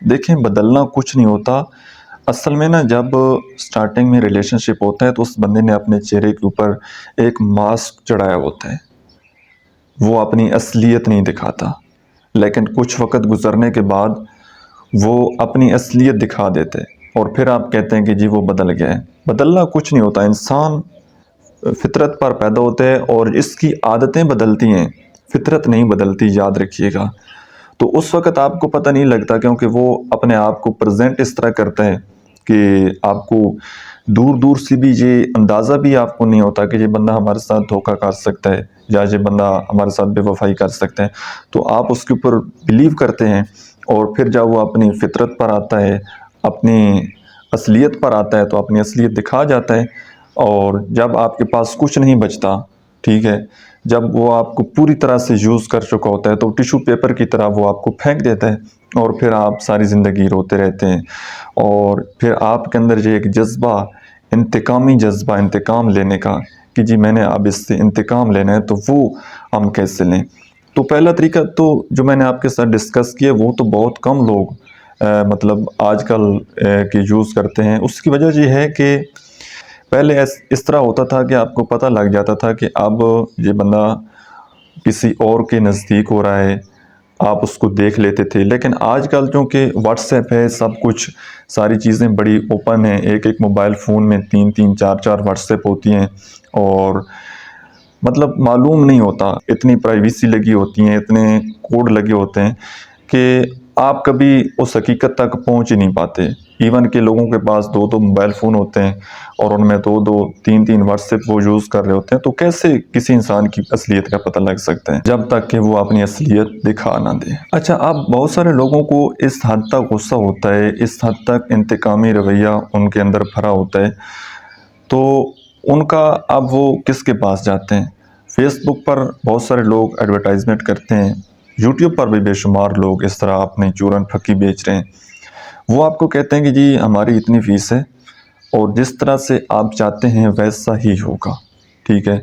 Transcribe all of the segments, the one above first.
دیکھیں بدلنا کچھ نہیں ہوتا، اصل میں نا جب سٹارٹنگ میں ریلیشن شپ ہوتا ہے تو اس بندے نے اپنے چہرے کے اوپر ایک ماسک چڑھایا ہوتا ہے، وہ اپنی اصلیت نہیں دکھاتا، لیکن کچھ وقت گزرنے کے بعد وہ اپنی اصلیت دکھا دیتے اور پھر آپ کہتے ہیں کہ جی وہ بدل گیا ہے۔ بدلنا کچھ نہیں ہوتا، انسان فطرت پر پیدا ہوتے ہیں اور اس کی عادتیں بدلتی ہیں، فطرت نہیں بدلتی، یاد رکھیے گا۔ تو اس وقت آپ کو پتہ نہیں لگتا کیونکہ وہ اپنے آپ کو پریزنٹ اس طرح کرتا ہے کہ آپ کو دور دور سے بھی یہ اندازہ بھی آپ کو نہیں ہوتا کہ یہ بندہ ہمارے ساتھ دھوکہ کر سکتا ہے یا یہ بندہ ہمارے ساتھ بے وفائی کر سکتا ہے، تو آپ اس کے اوپر بلیو کرتے ہیں اور پھر جب وہ اپنی فطرت پر آتا ہے، اپنی اصلیت پر آتا ہے تو اپنی اصلیت دکھا جاتا ہے، اور جب آپ کے پاس کچھ نہیں بچتا، ٹھیک ہے، جب وہ آپ کو پوری طرح سے یوز کر چکا ہوتا ہے تو ٹیشو پیپر کی طرح وہ آپ کو پھینک دیتا ہے اور پھر آپ ساری زندگی روتے رہتے ہیں، اور پھر آپ کے اندر یہ ایک جذبہ، انتقامی جذبہ انتقام لینے کا کہ جی میں نے اب اس سے انتقام لینا ہے، تو وہ ہم کیسے لیں؟ تو پہلا طریقہ تو جو میں نے آپ کے ساتھ ڈسکس کیا وہ تو بہت کم لوگ مطلب آج کل کے یوز کرتے ہیں۔ اس کی وجہ یہ ہے کہ پہلے اس طرح ہوتا تھا کہ آپ کو پتہ لگ جاتا تھا کہ اب یہ بندہ کسی اور کے نزدیک ہو رہا ہے، آپ اس کو دیکھ لیتے تھے، لیکن آج کل چونکہ واٹس ایپ ہے، سب کچھ ساری چیزیں بڑی اوپن ہیں، ایک ایک موبائل فون میں 3 4 واٹس ایپ ہوتی ہیں، اور مطلب معلوم نہیں ہوتا، اتنی پرائیویسی لگی ہوتی ہیں، اتنے کوڈ لگے ہوتے ہیں کہ آپ کبھی اس حقیقت تک پہنچ ہی نہیں پاتے۔ ایون کہ لوگوں کے پاس 2 موبائل فون ہوتے ہیں اور ان میں 3 واٹس ایپ وہ یوز کر رہے ہوتے ہیں، تو کیسے کسی انسان کی اصلیت کا پتہ لگ سکتا ہے جب تک کہ وہ اپنی اصلیت دکھا نہ دے۔ اچھا، اب بہت سارے لوگوں کو اس حد تک غصہ ہوتا ہے، اس حد تک انتقامی رویہ ان کے اندر بھرا ہوتا ہے، تو ان کا اب وہ کس کے پاس جاتے ہیں؟ فیس بک پر بہت سارے لوگ ایڈورٹائزمنٹ کرتے ہیں، یوٹیوب پر بھی بے شمار لوگ اس طرح اپنی چورن پھکی بیچ رہے ہیں۔ وہ آپ کو کہتے ہیں کہ جی ہماری اتنی فیس ہے اور جس طرح سے آپ چاہتے ہیں ویسا ہی ہوگا، ٹھیک ہے۔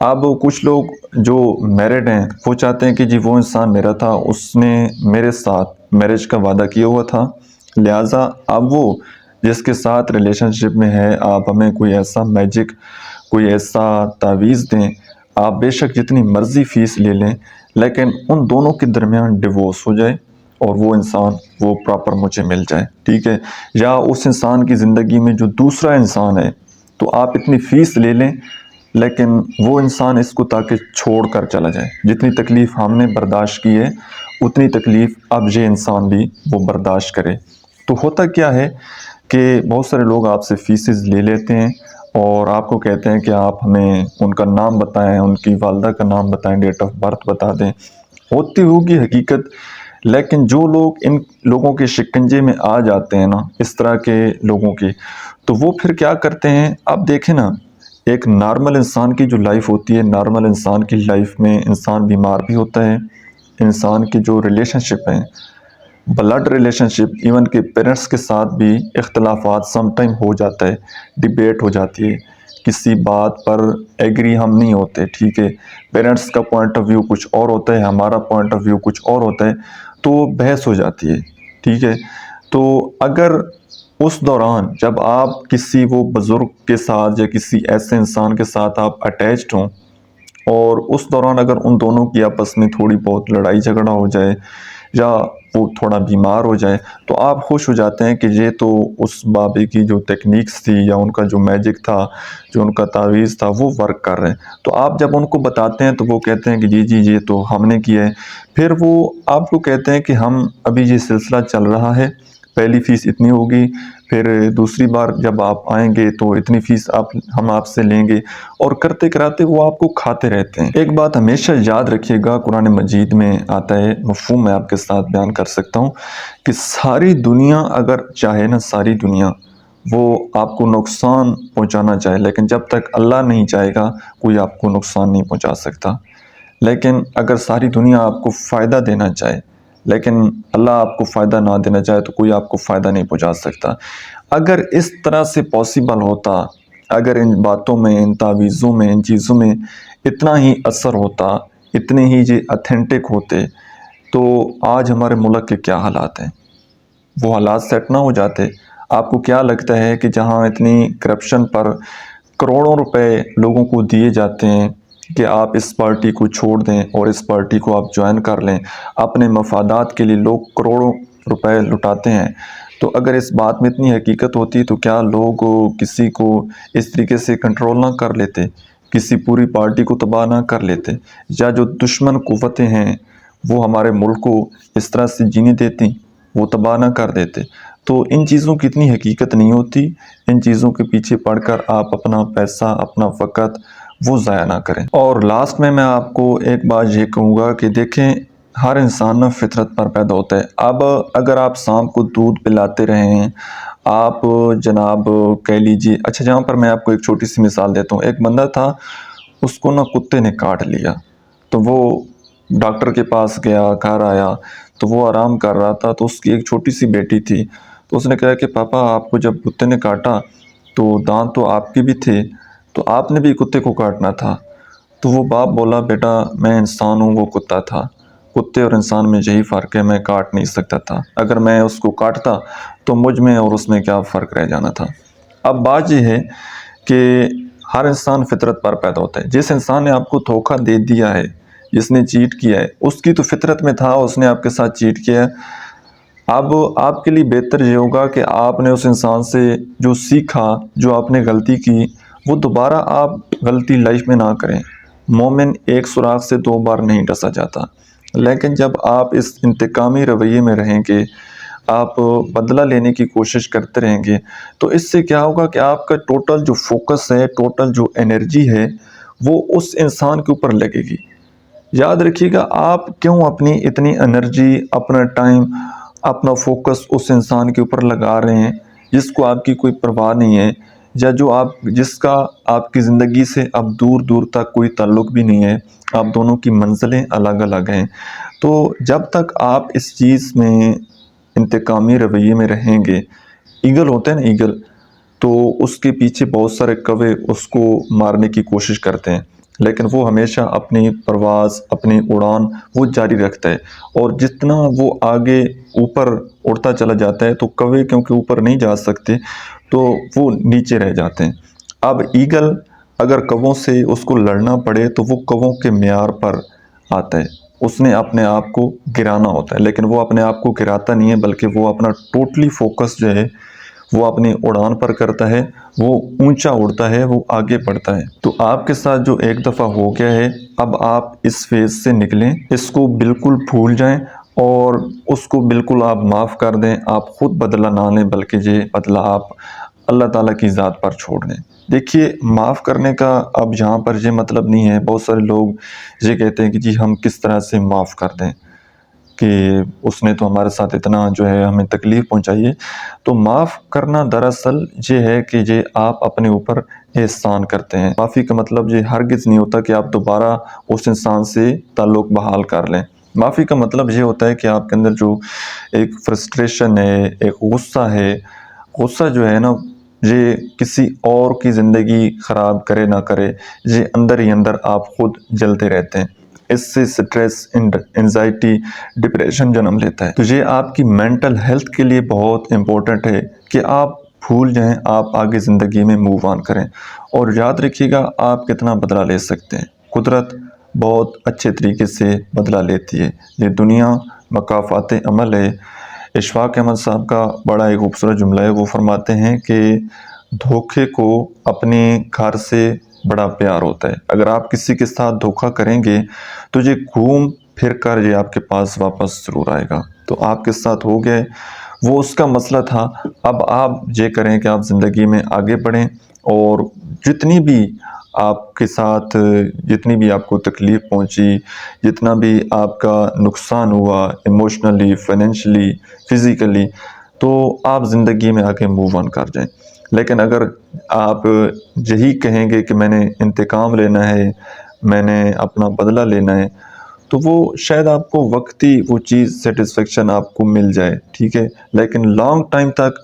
اب کچھ لوگ جو میرڈ ہیں وہ چاہتے ہیں کہ جی وہ انسان میرا تھا، اس نے میرے ساتھ میرج کا وعدہ کیا ہوا تھا، لہٰذا اب وہ جس کے ساتھ ریلیشن شپ میں ہے، آپ ہمیں کوئی ایسا میجک، کوئی ایسا تعویذ دیں، آپ بے شک جتنی مرضی فیس لے لیں، لیکن ان دونوں کے درمیان ڈیورس ہو جائے اور وہ انسان وہ پراپر مجھے مل جائے، ٹھیک ہے۔ یا اس انسان کی زندگی میں جو دوسرا انسان ہے تو آپ اتنی فیس لے لیں لیکن وہ انسان اس کو تاکہ چھوڑ کر چلا جائے، جتنی تکلیف ہم نے برداشت کی ہے اتنی تکلیف اب یہ انسان بھی وہ برداشت کرے۔ تو ہوتا کیا ہے کہ بہت سارے لوگ آپ سے فیسز لے لیتے ہیں اور آپ کو کہتے ہیں کہ آپ ہمیں ان کا نام بتائیں، ان کی والدہ کا نام بتائیں، ڈیٹ آف برتھ بتا دیں، ہوتی ہوگی حقیقت، لیکن جو لوگ ان لوگوں کے شکنجے میں آ جاتے ہیں نا، اس طرح کے لوگوں کی، تو وہ پھر کیا کرتے ہیں؟ اب دیکھیں نا، ایک نارمل انسان کی جو لائف ہوتی ہے، نارمل انسان کی لائف میں انسان بیمار بھی ہوتا ہے، انسان کی جو ریلیشن شپ ہیں، بلڈ ریلیشن شپ، ایون کہ پیرنٹس کے ساتھ بھی اختلافات سم ٹائم ہو جاتا ہے، ڈیبیٹ ہو جاتی ہے، کسی بات پر ایگری ہم نہیں ہوتے، ٹھیک ہے، پیرنٹس کا پوائنٹ آف ویو کچھ اور ہوتا ہے، ہمارا پوائنٹ آف ویو کچھ اور ہوتا ہے، تو بحث ہو جاتی ہے، ٹھیک ہے۔ تو اگر اس دوران جب آپ کسی وہ بزرگ کے ساتھ یا کسی ایسے انسان کے ساتھ آپ اٹیچڈ ہوں اور اس دوران اگر ان دونوں کی آپس میں تھوڑی بہت لڑائی جھگڑا ہو جائے یا وہ تھوڑا بیمار ہو جائے، تو آپ خوش ہو جاتے ہیں کہ یہ تو اس بابے کی جو ٹیکنیکس تھی یا ان کا جو میجک تھا، جو ان کا تعویذ تھا، وہ ورک کر رہے ہیں۔ تو آپ جب ان کو بتاتے ہیں تو وہ کہتے ہیں کہ جی جی یہ تو ہم نے کیا ہے، پھر وہ آپ کو کہتے ہیں کہ ہم ابھی یہ سلسلہ چل رہا ہے، پہلی فیس اتنی ہوگی، پھر دوسری بار جب آپ آئیں گے تو اتنی فیس ہم آپ سے لیں گے، اور کرتے کراتے وہ آپ کو کھاتے رہتے ہیں۔ ایک بات ہمیشہ یاد رکھیے گا، قرآن مجید میں آتا ہے، مفہوم میں آپ کے ساتھ بیان کر سکتا ہوں کہ ساری دنیا اگر چاہے نا، ساری دنیا وہ آپ کو نقصان پہنچانا چاہے، لیکن جب تک اللہ نہیں چاہے گا کوئی آپ کو نقصان نہیں پہنچا سکتا۔ لیکن اگر ساری دنیا آپ کو فائدہ دینا چاہے لیکن اللہ آپ کو فائدہ نہ دینا چاہے تو کوئی آپ کو فائدہ نہیں پہنچا سکتا۔ اگر اس طرح سے پاسبل ہوتا، اگر ان باتوں میں، ان تعویذوں میں، ان چیزوں میں اتنا ہی اثر ہوتا، اتنے ہی یہ اتھینٹک ہوتے، تو آج ہمارے ملک کے کیا حالات ہیں؟ وہ حالات سیٹ نہ ہو جاتے؟ آپ کو کیا لگتا ہے کہ جہاں اتنی کرپشن پر کروڑوں روپے لوگوں کو دیے جاتے ہیں کہ آپ اس پارٹی کو چھوڑ دیں اور اس پارٹی کو آپ جوائن کر لیں، اپنے مفادات کے لیے لوگ کروڑوں روپے لٹاتے ہیں، تو اگر اس بات میں اتنی حقیقت ہوتی تو کیا لوگ کسی کو اس طریقے سے کنٹرول نہ کر لیتے، کسی پوری پارٹی کو تباہ نہ کر لیتے، یا جو دشمن قوتیں ہیں وہ ہمارے ملک کو اس طرح سے جینے دیتی، وہ تباہ نہ کر دیتے؟ تو ان چیزوں کی اتنی حقیقت نہیں ہوتی، ان چیزوں کے پیچھے پڑھ کر آپ اپنا پیسہ، اپنا وقت وہ ضائع نہ کریں۔ اور لاسٹ میں آپ کو ایک بات یہ کہوں گا کہ دیکھیں، ہر انسان نا فطرت پر پیدا ہوتا ہے۔ اب اگر آپ سانپ کو دودھ پلاتے رہیں، آپ جناب کہہ لیجیے، اچھا جہاں پر میں آپ کو ایک چھوٹی سی مثال دیتا ہوں، ایک بندہ تھا، اس کو نا کتے نے کاٹ لیا، تو وہ ڈاکٹر کے پاس گیا، گھر آیا تو وہ آرام کر رہا تھا، تو اس کی ایک چھوٹی سی بیٹی تھی، تو اس نے کہا کہ پاپا آپ کو جب کتے نے کاٹا تو دانت تو آپ کے بھی تھے، تو آپ نے بھی کتے کو کاٹنا تھا۔ تو وہ باپ بولا بیٹا میں انسان ہوں، وہ کتا تھا، کتے اور انسان میں یہی فرق ہے، میں کاٹ نہیں سکتا تھا، اگر میں اس کو کاٹتا تو مجھ میں اور اس میں کیا فرق رہ جانا تھا۔ اب بات یہ ہے کہ ہر انسان فطرت پر پیدا ہوتا ہے، جس انسان نے آپ کو دھوکہ دے دیا ہے، جس نے چیٹ کیا ہے، اس کی تو فطرت میں تھا، اس نے آپ کے ساتھ چیٹ کیا ہے۔ اب آپ کے لیے بہتر یہ ہوگا کہ آپ نے اس انسان سے جو سیکھا، جو آپ نے غلطی کی، وہ دوبارہ آپ غلطی لائف میں نہ کریں۔ مومن ایک سوراخ سے 2 بار نہیں ڈسا جاتا، لیکن جب آپ اس انتقامی رویے میں رہیں گے، آپ بدلہ لینے کی کوشش کرتے رہیں گے، تو اس سے کیا ہوگا کہ آپ کا ٹوٹل جو فوکس ہے، ٹوٹل جو انرجی ہے، وہ اس انسان کے اوپر لگے گی۔ یاد رکھیے گا، آپ کیوں اپنی اتنی انرجی، اپنا ٹائم، اپنا فوکس اس انسان کے اوپر لگا رہے ہیں جس کو آپ کی کوئی پرواہ نہیں ہے، یا جس کا آپ کی زندگی سے اب دور دور تک کوئی تعلق بھی نہیں ہے، آپ دونوں کی منزلیں الگ الگ ہیں۔ تو جب تک آپ اس چیز میں انتقامی رویے میں رہیں گے، ایگل ہوتا ہے نا ایگل، تو اس کے پیچھے بہت سارے کوے اس کو مارنے کی کوشش کرتے ہیں، لیکن وہ ہمیشہ اپنی پرواز، اپنی اڑان وہ جاری رکھتا ہے، اور جتنا وہ آگے اوپر اڑتا چلا جاتا ہے تو کوے کیونکہ اوپر نہیں جا سکتے تو وہ نیچے رہ جاتے ہیں۔ اب ایگل اگر کووں سے اس کو لڑنا پڑے تو وہ کووں کے معیار پر آتا ہے، اس نے اپنے آپ کو گرانا ہوتا ہے، لیکن وہ اپنے آپ کو گراتا نہیں ہے، بلکہ وہ اپنا ٹوٹلی فوکس جو ہے وہ اپنی اڑان پر کرتا ہے، وہ اونچا اڑتا ہے، وہ آگے بڑھتا ہے۔ تو آپ کے ساتھ جو ایک دفعہ ہو گیا ہے، اب آپ اس فیز سے نکلیں، اس کو بالکل بھول جائیں، اور اس کو بالکل آپ معاف کر دیں۔ آپ خود بدلہ نہ لیں، بلکہ یہ بدلہ آپ اللہ تعالیٰ کی ذات پر چھوڑ دیں۔ دیکھیے، معاف کرنے کا اب یہاں پر یہ مطلب نہیں ہے، بہت سارے لوگ یہ کہتے ہیں کہ جی ہم کس طرح سے معاف کر دیں، کہ اس نے تو ہمارے ساتھ اتنا جو ہے ہمیں تکلیف پہنچائی ہے۔ تو معاف کرنا دراصل یہ ہے کہ یہ آپ اپنے اوپر احسان کرتے ہیں۔ معافی کا مطلب یہ ہرگز نہیں ہوتا کہ آپ دوبارہ اس انسان سے تعلق بحال کر لیں۔ معافی کا مطلب یہ ہوتا ہے کہ آپ کے اندر جو ایک فرسٹریشن ہے، ایک غصہ ہے، غصہ جو ہے نا، یہ کسی اور کی زندگی خراب کرے نہ کرے، یہ اندر ہی اندر آپ خود جلتے رہتے ہیں، اس سے سٹریس، انزائٹی، ڈپریشن جنم لیتا ہے۔ تو یہ آپ کی مینٹل ہیلتھ کے لیے بہت امپورٹنٹ ہے کہ آپ بھول جائیں، آپ آگے زندگی میں موو آن کریں، اور یاد رکھیے گا آپ کتنا بدلہ لے سکتے ہیں۔ قدرت بہت اچھے طریقے سے بدلہ لیتی ہے، یہ دنیا مکافات عمل ہے۔ اشفاق احمد صاحب کا بڑا ایک خوبصورت جملہ ہے، وہ فرماتے ہیں کہ دھوکے کو اپنے گھر سے بڑا پیار ہوتا ہے۔ اگر آپ کسی کے ساتھ دھوکہ کریں گے تو یہ گھوم پھر کر یہ آپ کے پاس واپس ضرور آئے گا۔ تو آپ کے ساتھ ہو گئے، وہ اس کا مسئلہ تھا۔ اب آپ یہ کریں کہ آپ زندگی میں آگے بڑھیں، اور جتنی بھی آپ کے ساتھ، جتنی بھی آپ کو تکلیف پہنچی، جتنا بھی آپ کا نقصان ہوا ایموشنلی، فائنینشلی، فزیکلی، تو آپ زندگی میں آگے موو آن کر جائیں۔ لیکن اگر آپ یہی کہیں گے کہ میں نے انتقام لینا ہے، میں نے اپنا بدلہ لینا ہے، تو وہ شاید آپ کو وقتی وہ چیز سیٹسفیکشن آپ کو مل جائے، ٹھیک ہے، لیکن لانگ ٹائم تک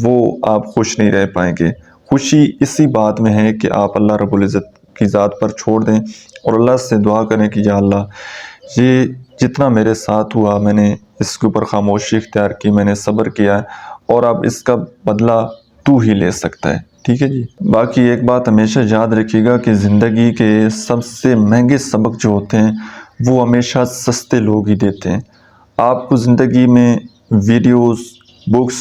وہ آپ خوش نہیں رہ پائیں گے۔ خوشی اسی بات میں ہے کہ آپ اللہ رب العزت کی ذات پر چھوڑ دیں، اور اللہ سے دعا کریں کہ یا اللہ، یہ جتنا میرے ساتھ ہوا میں نے اس کے اوپر خاموشی اختیار کی، میں نے صبر کیا ہے، اور اب اس کا بدلہ تو ہی لے سکتا ہے، ٹھیک ہے جی۔ باقی ایک بات ہمیشہ یاد رکھیے گا کہ زندگی کے سب سے مہنگے سبق جو ہوتے ہیں وہ ہمیشہ سستے لوگ ہی دیتے ہیں۔ آپ کو زندگی میں ویڈیوز، بکس،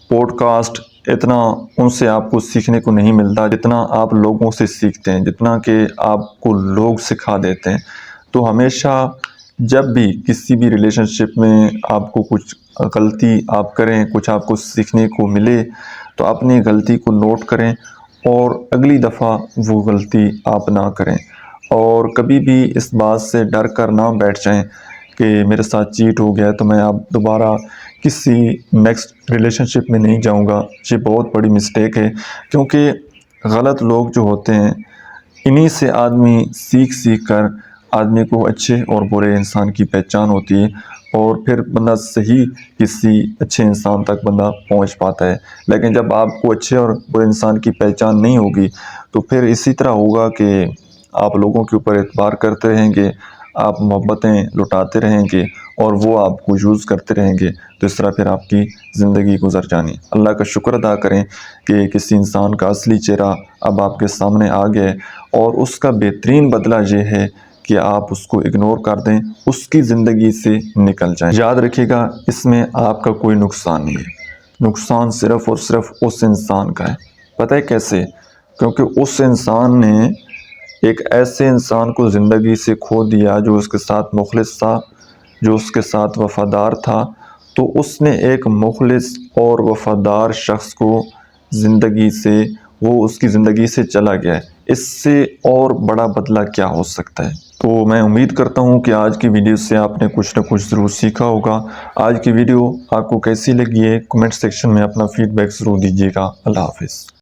پوڈ کاسٹ اتنا ان سے آپ کو سیکھنے کو نہیں ملتا جتنا آپ لوگوں سے سیکھتے ہیں، جتنا کہ آپ کو لوگ سکھا دیتے ہیں۔ تو ہمیشہ جب بھی کسی بھی ریلیشن شپ میں آپ کو کچھ غلطی آپ کریں، کچھ آپ کو سیکھنے کو ملے تو اپنی غلطی کو نوٹ کریں اور اگلی دفعہ وہ غلطی آپ نہ کریں، اور کبھی بھی اس بات سے ڈر کر نہ بیٹھ جائیں کہ میرے ساتھ چیٹ ہو گیا تو میں اب دوبارہ کسی نیکسٹ ریلیشن شپ میں نہیں جاؤں گا۔ یہ بہت بڑی مسٹیک ہے، کیونکہ غلط لوگ جو ہوتے ہیں انہی سے آدمی سیکھ کر آدمی کو اچھے اور برے انسان کی پہچان ہوتی ہے، اور پھر بندہ صحیح کسی اچھے انسان تک بندہ پہنچ پاتا ہے۔ لیکن جب آپ کو اچھے اور برے انسان کی پہچان نہیں ہوگی تو پھر اسی طرح ہوگا کہ آپ لوگوں کے اوپر اعتبار کرتے رہیں گے، آپ محبتیں لٹاتے رہیں گے اور وہ آپ کو یوز کرتے رہیں گے، تو اس طرح پھر آپ کی زندگی گزر جانی۔ اللہ کا شکر ادا کریں کہ کسی انسان کا اصلی چہرہ اب آپ کے سامنے آ گیا ہے، اور اس کا بہترین بدلہ یہ ہے کہ آپ اس کو اگنور کر دیں، اس کی زندگی سے نکل جائیں۔ یاد رکھیے گا اس میں آپ کا کوئی نقصان نہیں ہے، نقصان صرف اور صرف اس انسان کا ہے۔ پتہ ہے کیسے؟ کیونکہ اس انسان نے ایک ایسے انسان کو زندگی سے کھو دیا جو اس کے ساتھ مخلص تھا، جو اس کے ساتھ وفادار تھا، تو اس نے ایک مخلص اور وفادار شخص کو زندگی سے، وہ اس کی زندگی سے چلا گیا ہے۔ اس سے اور بڑا بدلہ کیا ہو سکتا ہے؟ تو میں امید کرتا ہوں کہ آج کی ویڈیو سے آپ نے کچھ نہ کچھ ضرور سیکھا ہوگا۔ آج کی ویڈیو آپ کو کیسی لگی ہے کمنٹ سیکشن میں اپنا فیڈ بیک ضرور دیجیے گا۔ اللہ حافظ۔